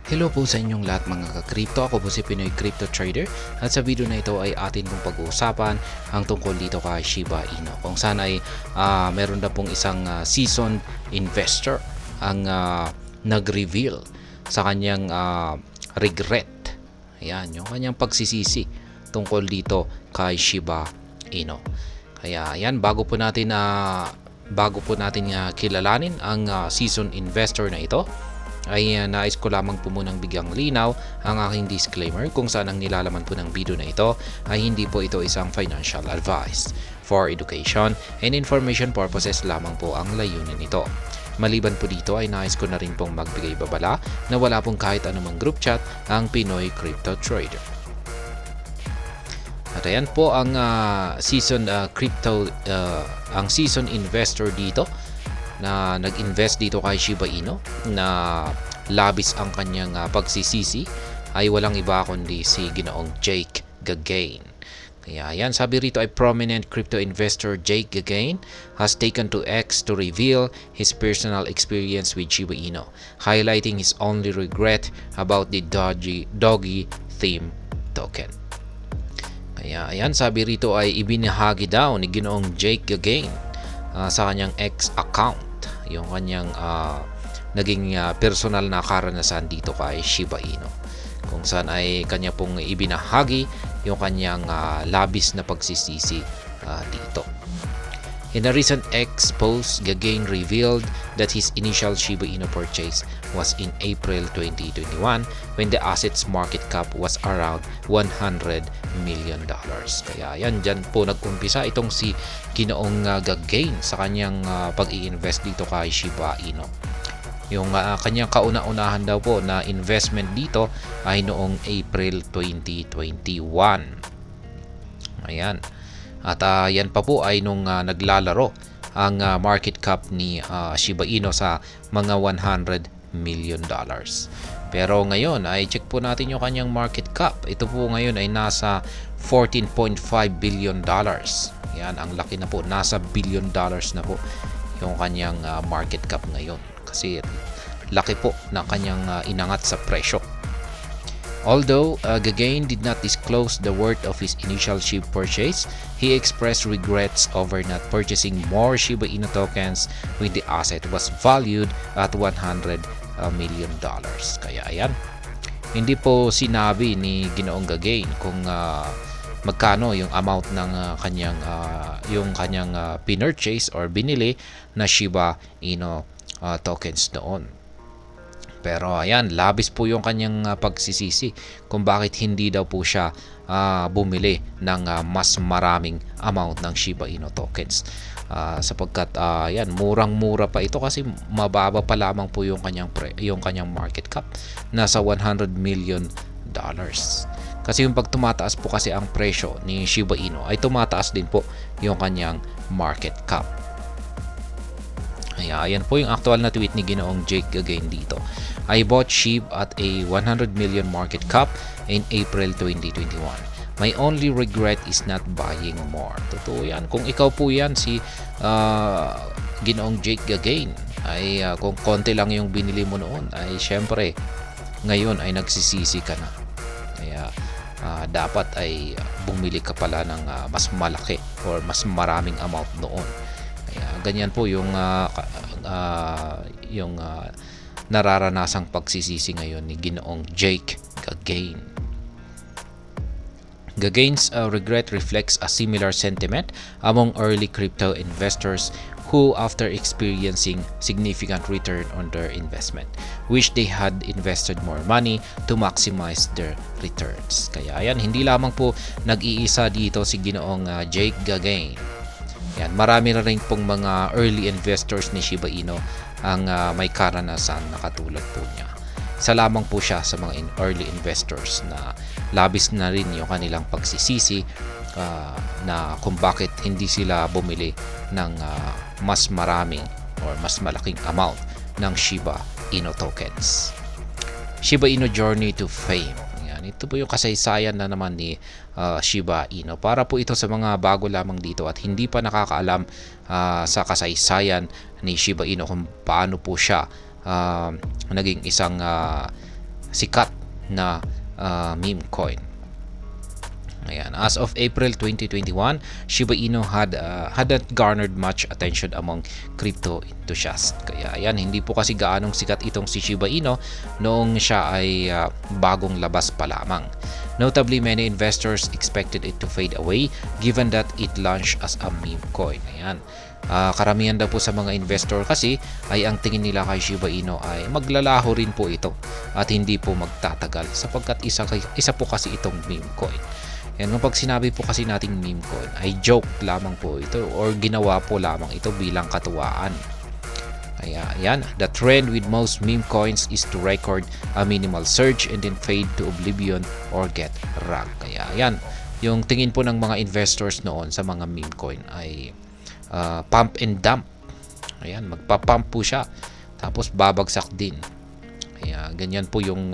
Hello po sa inyong lahat mga ka-crypto. Ako po si Pinoy Crypto Trader at sa video na ito ay atin pong pag-uusapan ang tungkol dito kay Shiba Inu. Kung saan ay meron na pong isang seasoned investor ang nag-reveal sa kanyang regret. Ayan, yung kanyang pagsisisi tungkol dito kay Shiba Inu. Kaya ayan, bago po natin kilalanin ang seasoned investor na ito, ay nais ko lamang po munang bigyang linaw ang aking disclaimer kung saan ang nilalaman po ng video na ito ay hindi po ito isang financial advice. For education and information purposes lamang po ang layunin nito. Maliban po dito ay nais ko na rin pong magbigay babala na wala pong kahit anumang group chat ang Pinoy Crypto Trader. At ayan po ang season investor dito na nag-invest dito kay Shiba Inu na labis ang kanyang pagsisisi ay walang iba kundi si Ginoong Jake Gagain. Kaya yan, sabi rito ay prominent crypto investor Jake Gagain has taken to X to reveal his personal experience with Shiba Inu, highlighting his only regret about the doggy theme token. Kaya ayan, sabi rito ay ibinahagi daw ni Ginoong Jake Gagain sa kanyang X account yung kanyang naging personal na karanasan dito kay Shiba Inu, kung saan ay kanya pong ibinahagi yung kanyang labis na pagsisisi dito. In a recent X post, Gagain revealed that his initial Shiba Inu purchase was in April 2021 when the asset's market cap was around $100 million. Kaya yan, dyan po nag-umpisa itong si Ginoong Gagain sa kanyang pag-i-invest dito kay Shiba Inu. Yung kanyang kauna-unahan daw po na investment dito ay noong April 2021. Ayan. At yan pa po ay nung naglalaro ang market cap ni Shiba Inu sa mga $100 million. Pero ngayon ay check po natin yung kanyang market cap. Ito po ngayon ay nasa $14.5 billion. Yan, ang laki na po. Nasa billion dollars na po yung kanyang market cap ngayon. Kasi laki po na kanyang inangat sa presyo. Although Gagain did not disclose the worth of his initial SHIB purchase, he expressed regrets over not purchasing more Shiba Inu tokens when the asset was valued at $100 million. Kaya ayan, hindi po sinabi ni Ginoong Gagain kung magkano yung amount ng kanyang pinurchase or binili na Shiba Inu tokens noon. Pero ayan, labis po yung kanyang pagsisisi kung bakit hindi daw po siya bumili ng mas maraming amount ng Shiba Inu tokens. Sapagkat ayan, murang-mura pa ito kasi mababa pa lamang po yung kanyang market cap, nasa $100 million. Kasi yung pag tumataas po kasi ang presyo ni Shiba Inu ay tumataas din po yung kanyang market cap. Ayan po yung actual na tweet ni Ginoong Jake Gagain dito. I bought SHIB at a 100 million market cap in April 2021. My only regret is not buying more. Totoo yan. Kung ikaw po yan si Ginoong Jake Gagain, ay kung konti lang yung binili mo noon, ay syempre ngayon ay nagsisisi ka na. Kaya dapat ay bumili ka pala ng mas malaki or mas maraming amount noon. Kaya ganyan po yung nararanasang pagsisisi ngayon ni Ginoong Jake Gagain. Gagain's regret reflects a similar sentiment among early crypto investors who, after experiencing significant return on their investment, wish they had invested more money to maximize their returns. Kaya ayan, hindi lamang po nag-iisa dito si Ginoong Jake Gagain. Yan, marami na rin pong mga early investors ni Shiba Inu ang may karanasan na katulad po niya. Isa lamang po siya sa mga early investors na labis na rin yung kanilang pagsisisi na kung bakit hindi sila bumili ng mas maraming or mas malaking amount ng Shiba Inu tokens. Shiba Inu Journey to Fame. Ito po yung kasaysayan na naman ni Shiba Inu. Para po ito sa mga bago lamang dito at hindi pa nakakaalam sa kasaysayan ni Shiba Inu kung paano po siya naging isang sikat na meme coin. Ayan. As of April 2021, Shiba Inu hadn't garnered much attention among crypto enthusiasts. Kaya ayan, hindi po kasi gaanong sikat itong si Shiba Inu noong siya ay bagong labas pa lamang. Notably, many investors expected it to fade away given that it launched as a meme coin. Ayan. Karamihan daw po sa mga investor kasi ay ang tingin nila kay Shiba Inu ay maglalaho rin po ito at hindi po magtatagal sapagkat isa po kasi itong meme coin. Yan, kapag sinabi po kasi nating meme coin ay joke lamang po ito or ginawa po lamang ito bilang katuwaan. Kaya yan, the trend with most meme coins is to record a minimal surge and then fade to oblivion or get rug. Kaya yan, yung tingin po ng mga investors noon sa mga meme coin ay pump and dump. Ayan, magpa-pump po siya tapos babagsak din. Kaya ganyan po yung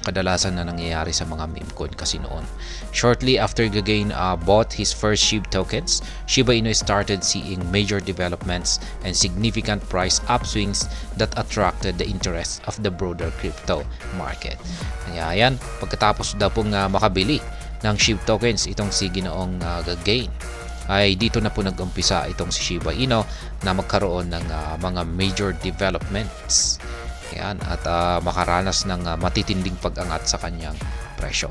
kadalasan na nangyayari sa mga meme coin kasi noon. Shortly after Gagain bought his first SHIB tokens, Shiba Inu started seeing major developments and significant price upswings that attracted the interest of the broader crypto market. Kaya yan, pagkatapos daw pong makabili ng SHIB tokens itong si Ginoong Gagain, ay dito na po nag-umpisa itong si Shiba Inu na magkaroon ng mga major developments. Yan, at makaranas ng matitinding pag-angat sa kanyang presyo.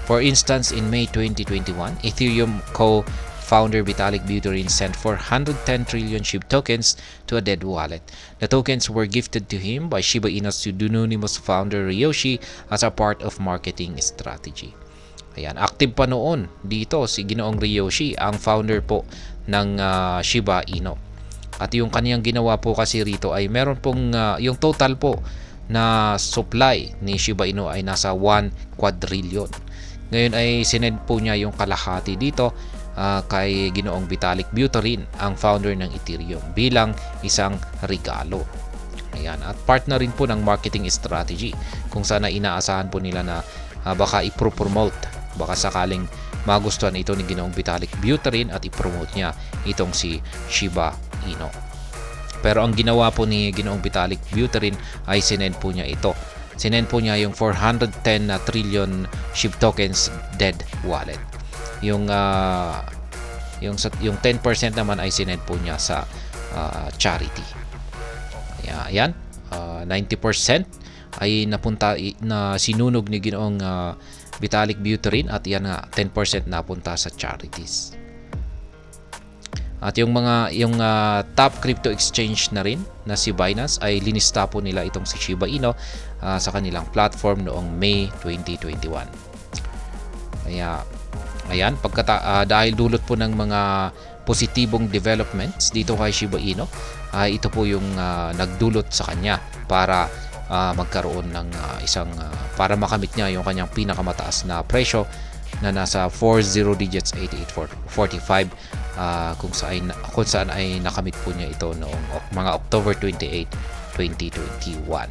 For instance, in May 2021, Ethereum co-founder Vitalik Buterin sent 410 trillion SHIB tokens to a dead wallet. The tokens were gifted to him by Shiba Inu's pseudonymous founder Ryoshi as a part of marketing strategy. Ayan, active pa noon dito si Ginoong Ryoshi, ang founder po ng Shiba Inu. At yung kaniyang ginawa po kasi rito ay meron pong yung total po na supply ni Shiba Inu ay nasa 1 quadrillion. Ngayon ay sinend po niya yung kalahati dito kay Ginoong Vitalik Buterin, ang founder ng Ethereum, bilang isang regalo. Ayan, at part na rin po ng marketing strategy kung sana inaasahan po nila na baka i-promote, baka sakaling magustuhan ito ni Ginoong Vitalik Buterin at i-promote niya itong si Shiba Inu. Pero ang ginawa po ni Ginoong Vitalik Buterin ay sinend po niya ito. Sinend po niya yung 410 trillion SHIB tokens dead wallet. Yung 10% naman ay sinend po niya sa charity. Ayan, 90% ay napunta na sinunog ni Ginoong Vitalik Buterin at yan nga 10% napunta sa charities. At yung top crypto exchange na rin na si Binance ay linista po nila itong si Shiba Inu sa kanilang platform noong May 2021. Kaya ayan, dahil dulot po ng mga positibong developments dito kay Shiba Inu, ito po yung nagdulot sa kanya para magkaroon ng para makamit niya yung kanyang pinakamataas na presyo na nasa 40 digits 8845 kung saan ay nakamit po niya ito noong mga October 28, 2021.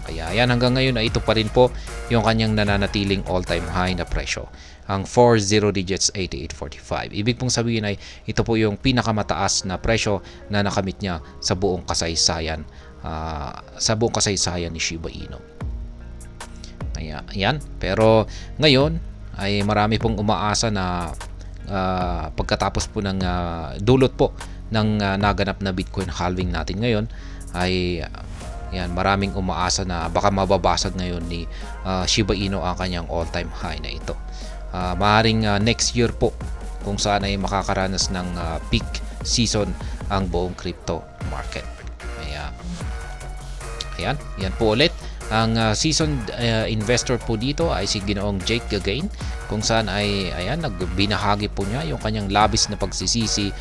Kaya yan, hanggang ngayon ay ito pa rin po yung kanyang nananatiling all-time high na presyo, ang 40 digits 8845. Ibig pong sabihin ay ito po yung pinakamataas na presyo na nakamit niya sa buong kasaysayan ni Shiba Inu. Ayan, pero ngayon ay marami pong umaasa na pagkatapos po ng dulot po ng naganap na Bitcoin halving natin ngayon ay yan, maraming umaasa na baka mababasag ngayon ni Shiba Inu ang kanyang all-time high na ito. Maaaring next year po kung saan ay makakaranas ng peak season ang buong crypto market. Ayan, yan po ulit. Ang seasoned investor po dito ay si Ginoong Jake Gagain, kung saan ay nagbinahagi po niya yung kanyang labis na pagsisisi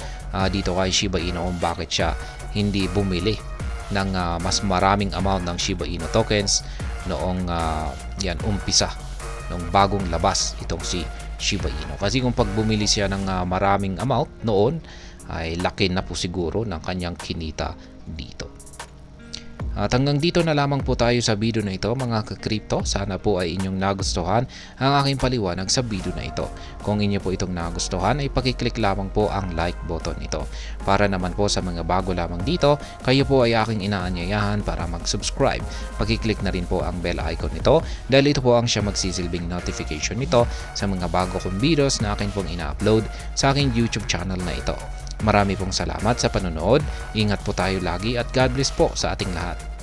dito kay Shiba Inu kung bakit siya hindi bumili ng mas maraming amount ng Shiba Inu tokens noong umpisa, noong bagong labas itong si Shiba Inu. Kasi kung pag bumili siya ng maraming amount noon ay laki na po siguro ng kanyang kinita dito. At hanggang dito na lamang po tayo sa video na ito mga ka-crypto. Sana po ay inyong nagustuhan ang aking paliwanag sa video na ito. Kung inyo po itong nagustuhan ay pakiclick lamang po ang like button nito. Para naman po sa mga bago lamang dito, kayo po ay aking inaanyayahan para mag-subscribe. Pakiclick na rin po ang bell icon nito dahil ito po ang siya magsisilbing notification nito sa mga bago kong videos na akin pong ina-upload sa aking YouTube channel na ito. Marami pong salamat sa panonood. Ingat po tayo lagi at God bless po sa ating lahat.